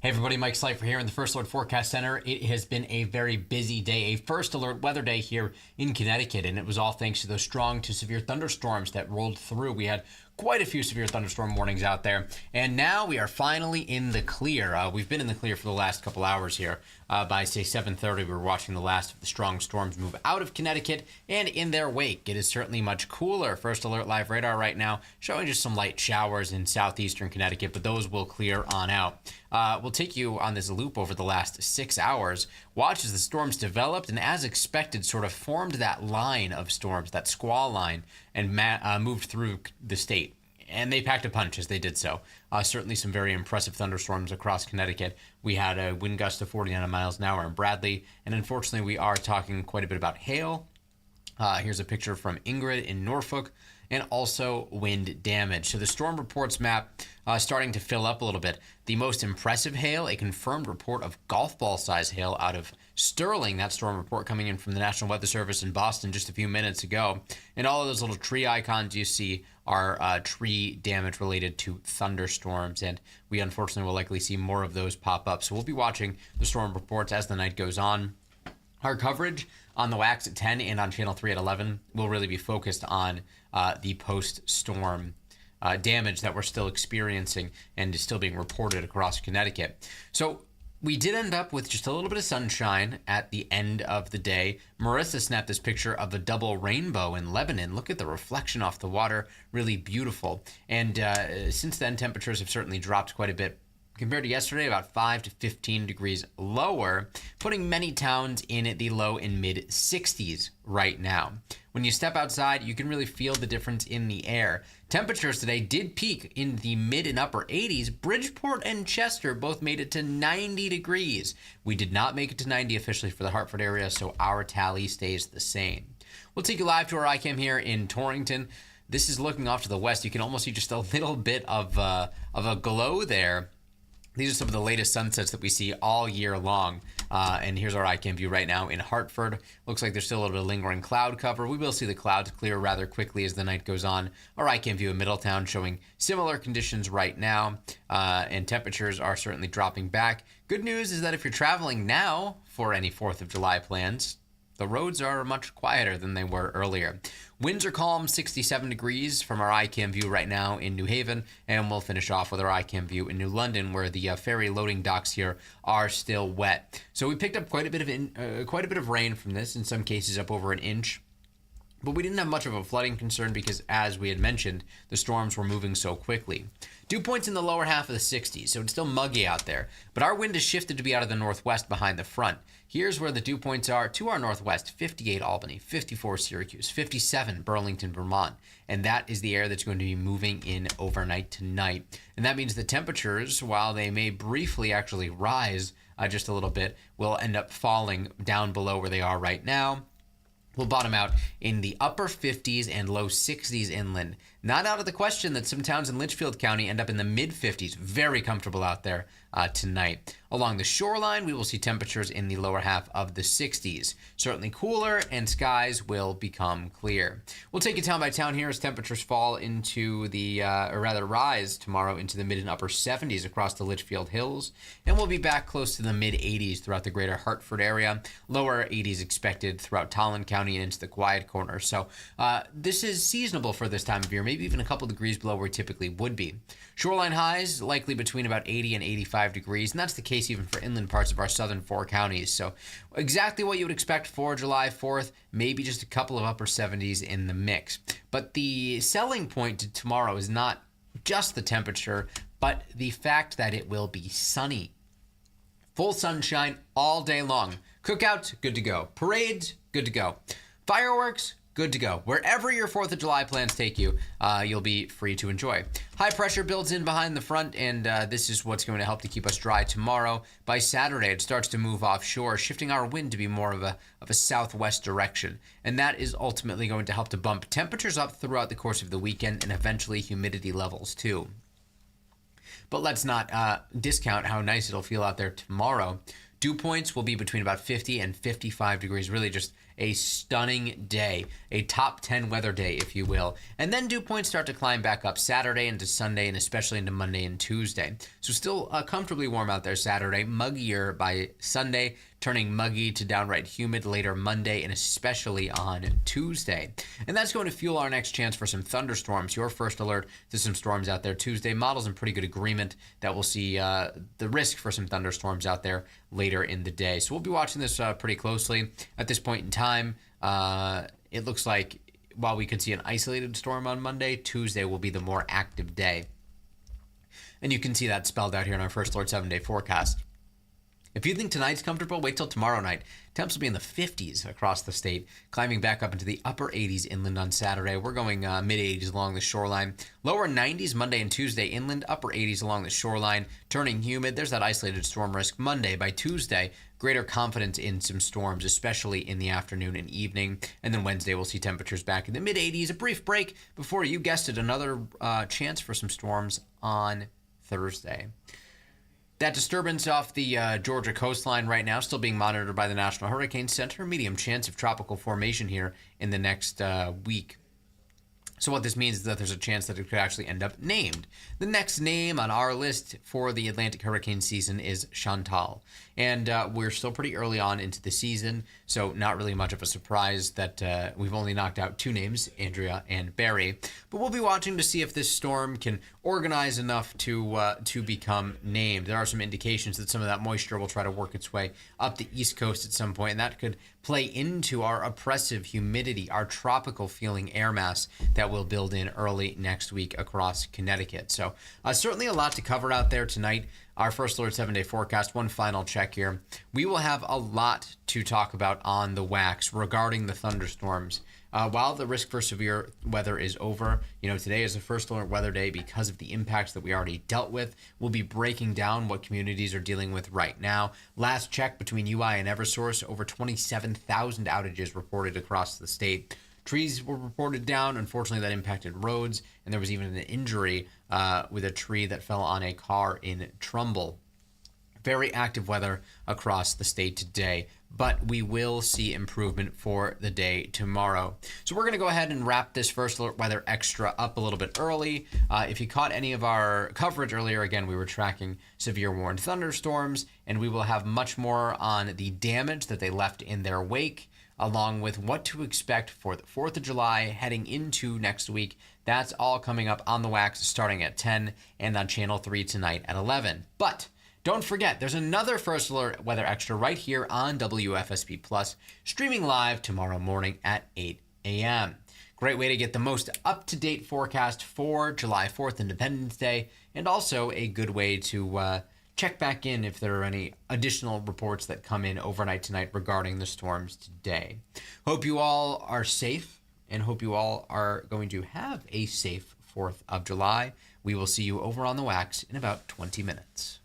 Hey everybody, Mike Slifer here in the First Alert Forecast Center. It has been a very busy day, a first alert weather day here in Connecticut, and it was all thanks to those strong to severe thunderstorms that rolled through. We had quite a few severe thunderstorm warnings out there, and now we are finally in the clear. We've been in the clear for the last couple hours here. By, say, 7:30, we were watching the last of the strong storms move out of Connecticut, and in their wake, it is certainly much cooler. First Alert Live radar right now showing just some light showers in southeastern Connecticut, but those will clear on out. We'll take you on this loop over the last 6 hours. Watch as the storms developed and, as expected, sort of formed that line of storms, that squall line, and moved through the state. And they packed a punch as they did so. Certainly some very impressive thunderstorms across Connecticut. We had a wind gust of 49 miles an hour in Bradley, and unfortunately we are talking quite a bit about hail. Here's a picture from Ingrid in Norfolk, and also wind damage. So the storm reports map starting to fill up a little bit. The most impressive hail, a confirmed report of golf ball size hail out of Sterling. That storm report coming in from the National Weather Service in Boston just a few minutes ago. And all of those little tree icons you see are tree damage related to thunderstorms. And we unfortunately will likely see more of those pop up. So we'll be watching the storm reports as the night goes on. Our coverage on the WAX at 10 and on Channel 3 at 11 will really be focused on the post-storm damage that we're still experiencing and is still being reported across Connecticut. So we did end up with just a little bit of sunshine at the end of the day. Marissa snapped this picture of a double rainbow in Lebanon. Look at the reflection off the water, really beautiful. And since then, temperatures have certainly dropped quite a bit. Compared to yesterday, about 5 to 15 degrees lower, putting many towns in the low and mid 60s right now. When you step outside, you can really feel the difference in the air. Temperatures today did peak in the mid and upper 80s. Bridgeport and Chester both made it to 90 degrees. We did not make it to 90 officially for the Hartford area, so our tally stays the same. We'll take you live to our iCam here in Torrington. This is looking off to the west. You can almost see just a little bit of a glow there. These are some of the latest sunsets that we see all year long. And here's our iCam view right now in Hartford. Looks like there's still a little bit of lingering cloud cover. We will see the clouds clear rather quickly as the night goes on. Our iCam view in Middletown showing similar conditions right now. And temperatures are certainly dropping back. Good news is that if you're traveling now for any 4th of July plans, the roads are much quieter than they were earlier. Winds are calm, 67 degrees from our iCam view right now in New Haven, and we'll finish off with our iCam view in New London, where the ferry loading docks here are still wet. So we picked up quite a bit of rain from this, in some cases up over an inch. But we didn't have much of a flooding concern because, as we had mentioned, the storms were moving so quickly. Dew points in the lower half of the 60s, so it's still muggy out there. But our wind has shifted to be out of the northwest behind the front. Here's where the dew points are to our northwest: 58 Albany, 54 Syracuse, 57 Burlington, Vermont. And that is the air that's going to be moving in overnight tonight. And that means the temperatures, while they may briefly actually rise just a little bit, will end up falling down below where they are right now. We'll bottom out in the upper 50s and low 60s inland. Not out of the question that some towns in Litchfield County end up in the mid 50s. Very comfortable out there tonight. Along the shoreline, we will see temperatures in the lower half of the 60s. Certainly cooler, and skies will become clear. We'll take you town by town here as temperatures fall into the, or rather rise tomorrow into the mid and upper 70s across the Litchfield Hills. And we'll be back close to the mid 80s throughout the greater Hartford area. Lower 80s expected throughout Tolland County and into the quiet corner. So this is seasonable for this time of year, maybe even a couple degrees below where we typically would be. Shoreline highs likely between about 80 and 85 degrees, and that's the case even for inland parts of our southern 4 counties. So exactly what you would expect for July 4th, maybe just a couple of upper 70s in the mix. But the selling point to tomorrow is not just the temperature, but the fact that it will be sunny. Full sunshine all day long. Cookout, good to go. Parades, good to go. Fireworks, good to go. Wherever your 4th of July plans take you, you'll be free to enjoy. High pressure builds in behind the front, and this is what's going to help to keep us dry tomorrow. By Saturday, it starts to move offshore, shifting our wind to be more of a southwest direction. And that is ultimately going to help to bump temperatures up throughout the course of the weekend, and eventually humidity levels too. But let's not discount how nice it'll feel out there tomorrow. Dew points will be between about 50 and 55 degrees, really just a stunning day, a top 10 weather day, if you will. And then dew points start to climb back up Saturday into Sunday and especially into Monday and Tuesday. So still comfortably warm out there Saturday, muggier by Sunday, turning muggy to downright humid later Monday and especially on Tuesday. And that's going to fuel our next chance for some thunderstorms. Your first alert to some storms out there Tuesday. Models in pretty good agreement that we'll see the risk for some thunderstorms out there later in the day. So we'll be watching this pretty closely. At this point in time, it looks like while we could see an isolated storm on Monday, Tuesday will be the more active day. And you can see that spelled out here in our first alert 7-day forecast. If you think tonight's comfortable, wait till tomorrow night. Temps will be in the 50s across the state, climbing back up into the upper 80s inland on Saturday. We're going mid-80s along the shoreline. Lower 90s Monday and Tuesday inland, upper 80s along the shoreline, turning humid. There's that isolated storm risk Monday. By Tuesday, greater confidence in some storms, especially in the afternoon and evening. And then Wednesday, we'll see temperatures back in the mid-80s. A brief break before, you guessed it, another chance for some storms on Thursday. That disturbance off the Georgia coastline right now still being monitored by the National Hurricane Center. Medium chance of tropical formation here in the next week. So what this means is that there's a chance that it could actually end up named. The next name on our list for the Atlantic hurricane season is Chantal. And we're still pretty early on into the season, so not really much of a surprise that we've only knocked out two names, Andrea and Barry. But we'll be watching to see if this storm can organize enough to become named. There are some indications that some of that moisture will try to work its way up the East Coast at some point, and that could play into our oppressive humidity, our tropical feeling air mass that will build in early next week across Connecticut. So certainly a lot to cover out there tonight. Our first alert 7-day forecast, one final check here. We will have a lot to talk about on the wax regarding the thunderstorms. While the risk for severe weather is over, today is the first alert weather day because of the impacts that we already dealt with. We'll be breaking down what communities are dealing with right now. Last check between UI and Eversource, over 27,000 outages reported across the state. Trees were reported down. Unfortunately, that impacted roads, and there was even an injury with a tree that fell on a car in Trumbull. Very active weather across the state today, but we will see improvement for the day tomorrow. So we're going to go ahead and wrap this first alert weather extra up a little bit early. If you caught any of our coverage earlier, again, we were tracking severe warned thunderstorms, and we will have much more on the damage that they left in their wake, along with what to expect for the 4th of July heading into next week. That's all coming up on the wax starting at 10 and on Channel 3 tonight at 11. But don't forget, there's another First Alert Weather Extra right here on WFSB Plus, streaming live tomorrow morning at 8 a.m. Great way to get the most up-to-date forecast for July 4th, Independence Day, and also a good way to check back in if there are any additional reports that come in overnight tonight regarding the storms today. Hope you all are safe and hope you all are going to have a safe 4th of July. We will see you over on the wax in about 20 minutes.